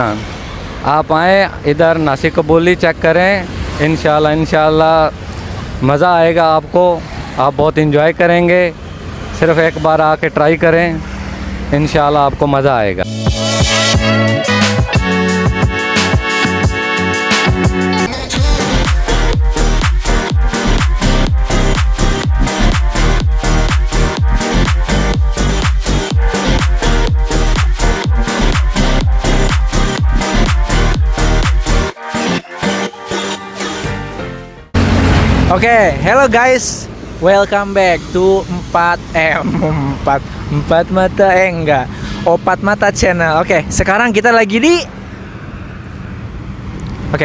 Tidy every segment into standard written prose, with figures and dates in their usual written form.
आप आए इधर नासिक कबूली चेक करें, इंशाल्लाह इंशाल्लाह मज़ा आएगा आपको, आप बहुत इंजॉय करेंगे। सिर्फ एक बार आके ट्राई करें, इंशाल्लाह आपको मज़ा आएगा। Oke, hello guys, welcome back to 4 mata enggak, Opat Mata Channel. Oke, sekarang kita lagi di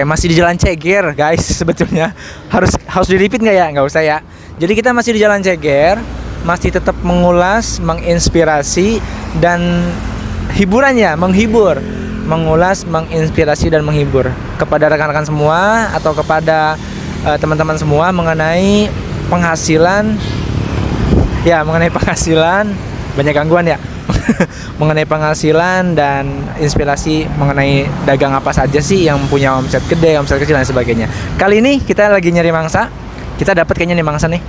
masih di Jalan Ceger guys. Sebetulnya harus di repeat nggak ya? Nggak usah ya. Jadi kita masih di Jalan Ceger, masih tetap mengulas, menginspirasi dan hiburannya, mengulas, menginspirasi dan menghibur kepada rekan-rekan semua atau kepada teman-teman semua mengenai penghasilan banyak gangguan ya. Mengenai penghasilan dan inspirasi mengenai dagang apa saja sih yang punya omset gede, omset kecil dan sebagainya. Kali ini kita lagi nyari mangsa. Kita dapat kayaknya nih mangsa nih.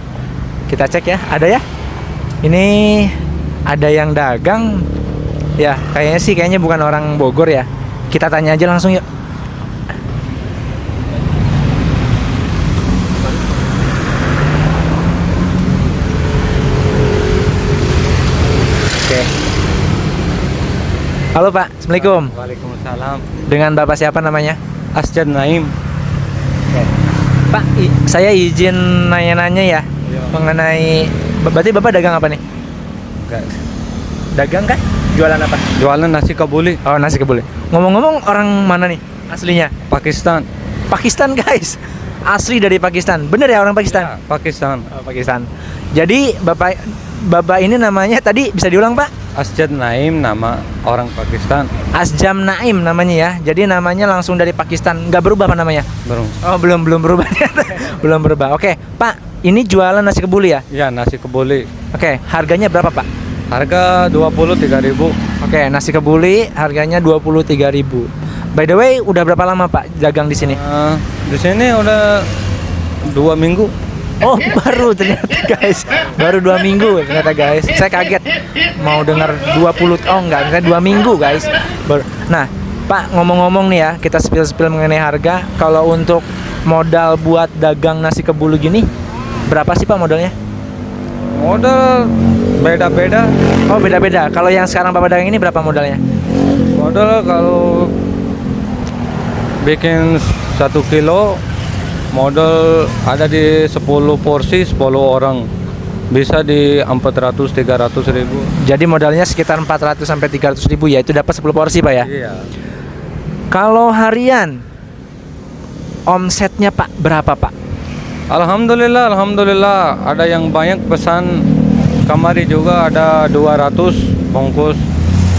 Kita cek ya, ada ya. Ini ada yang dagang. Ya, kayaknya bukan orang Bogor ya. Kita tanya aja langsung yuk. Halo Pak, Assalamualaikum. Waalaikumsalam. Dengan Bapak siapa namanya? Asjad Naim. Pak, saya izin nanya-nanya ya. Mengenai, berarti Bapak dagang apa nih? Dagang kan? Jualan apa? Jualan nasi kabuli. Oh, nasi kebuli. Ngomong-ngomong, orang mana nih aslinya? Pakistan. Pakistan guys. Asli dari Pakistan. Bener ya orang Pakistan? Ya, Pakistan. Oh, Pakistan. Jadi Bapak ini namanya tadi bisa diulang Pak? Asjad Naim, nama orang Pakistan. Asjam Naim namanya ya. Jadi namanya langsung dari Pakistan. Nggak berubah apa namanya? Belum. Oh, belum berubah. Belum berubah. Oke, Pak, ini jualan nasi kebuli ya? Ya, nasi kebuli. Oke, harganya berapa, Pak? Harga 23.000. Oke, nasi kebuli harganya 23.000. By the way, udah berapa lama, Pak, dagang di sini? Di sini udah 2 minggu. Oh, baru ternyata guys. Baru 2 minggu ternyata guys. Saya kaget mau dengar 20. Oh, enggak, ternyata 2 minggu guys. Nah, Pak, ngomong-ngomong nih ya, kita spill mengenai harga. Kalau untuk modal buat dagang nasi kebuli gini, berapa sih Pak modalnya? Modal beda-beda. Oh, beda-beda. Kalau yang sekarang Bapak dagang ini berapa modalnya? Modal kalau bikin 1 kilo, modal ada di 10 porsi 10 orang, bisa di 400-300 ribu. Jadi modalnya sekitar 400 sampai 300 ribu ya, itu dapat 10 porsi Pak ya? Iya. Kalau harian omsetnya Pak berapa Pak? Alhamdulillah ada yang banyak pesan. Kemari juga ada 200 bungkus,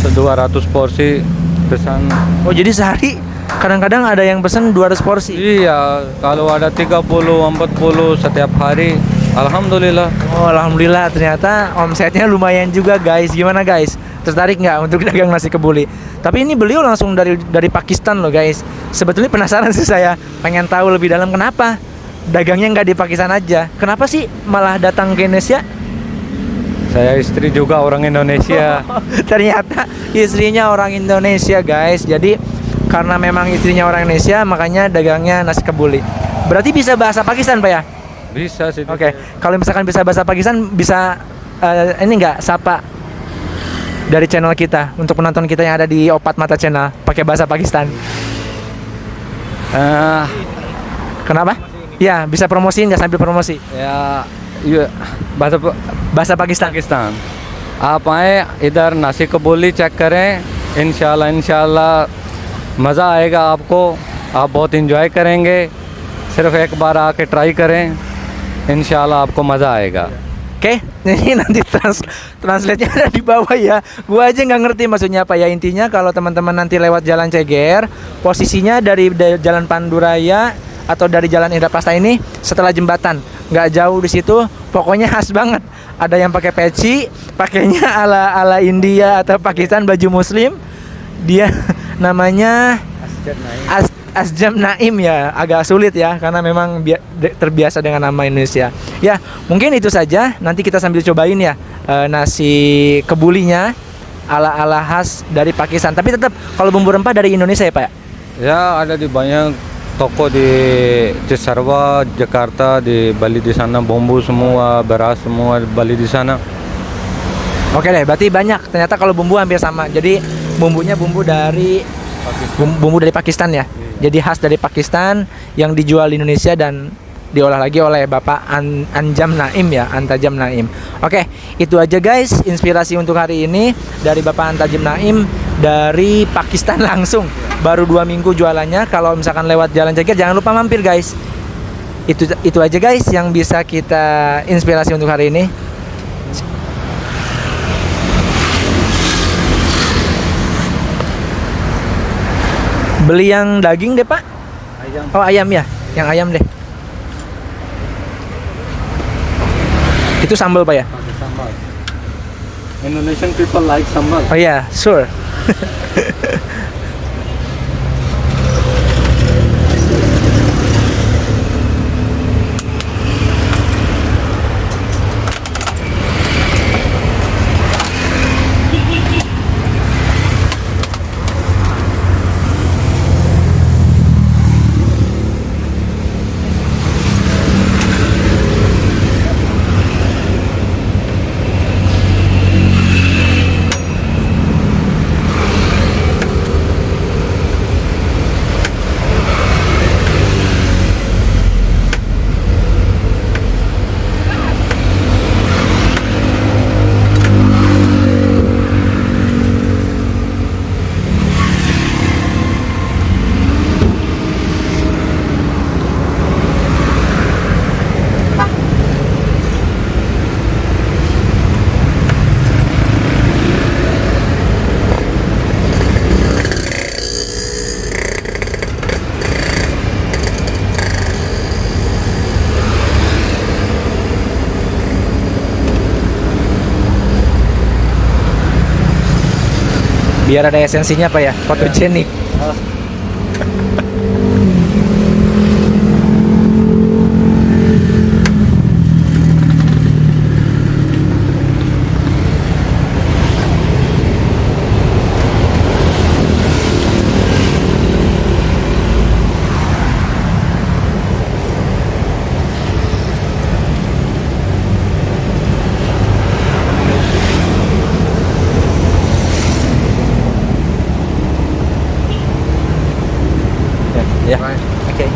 200 porsi pesan. Oh, jadi sehari kadang-kadang ada yang pesan 200 porsi? Iya, kalau ada 30-40 setiap hari. Alhamdulillah. Oh, alhamdulillah, ternyata omsetnya lumayan juga guys. Gimana guys? Tertarik nggak untuk dagang nasi kebuli? Tapi ini beliau langsung dari Pakistan loh guys. Sebetulnya penasaran sih saya, pengen tahu lebih dalam kenapa dagangnya nggak di Pakistan aja. Kenapa sih malah datang ke Indonesia? Saya istri juga orang Indonesia. Ternyata istrinya orang Indonesia guys. Jadi karena memang istrinya orang Indonesia, makanya dagangnya nasi kebuli. Berarti bisa bahasa Pakistan Pak ya? Bisa sih. Oke. Kalau misalkan bisa bahasa Pakistan, bisa ini nggak sapa dari channel kita untuk penonton kita yang ada di Opat Mata Channel pakai bahasa Pakistan. Kenapa? Ya, bisa promosiin nggak sambil promosi? Ya, iya, Bahasa Pakistan. Pakistan. आप आए इधर नासिक कबूली चेक करें, इंशाल्लाह मज़ा आएगा आपको, आप बहुत इंजॉय करेंगे। सिर्फ एक बार आके ट्राई करें, इंशाल्लाह आपको मज़ा आएगा। Oke, ini nanti translate-nya ada di bawah ya. Gua aja nggak ngerti maksudnya apa ya. Intinya kalau teman-teman nanti lewat Jalan Ceger, posisinya dari Jalan Panduraya atau dari Jalan Indraprasta ini setelah jembatan, nggak jauh di situ. Pokoknya khas banget. Ada yang pakai peci, pakainya ala India atau Pakistan, baju Muslim. Dia namanya Asjam Naim ya, agak sulit ya karena memang terbiasa dengan nama Indonesia. Ya, mungkin itu saja. Nanti kita sambil cobain ya nasi kebulinya ala-ala khas dari Pakistan. Tapi tetap kalau bumbu rempah dari Indonesia ya, Pak ya? Ya, ada di banyak toko di Cisarua, Jakarta, di Bali di sana bumbu semua, beras semua Bali di sana. Oke deh, berarti banyak. Ternyata kalau bumbu hampir sama. Jadi bumbunya bumbu dari Pakistan ya. Jadi khas dari Pakistan yang dijual di Indonesia dan diolah lagi oleh Bapak Anjam Naim ya, Antajam Naim. Oke, itu aja guys inspirasi untuk hari ini dari Bapak Antajam Naim dari Pakistan langsung. Baru 2 minggu jualannya. Kalau misalkan lewat Jalan Cakir jangan lupa mampir guys. Itu aja guys yang bisa kita inspirasi untuk hari ini. Beli yang daging deh Pak. Ayam. Oh ayam ya, yang ayam deh. Itu sambal Pak ya? Pakai sambal. Indonesian people like sambal. Oh iya, sure. Biar ada esensinya Pak ya, fotogenik. Ya. Oke.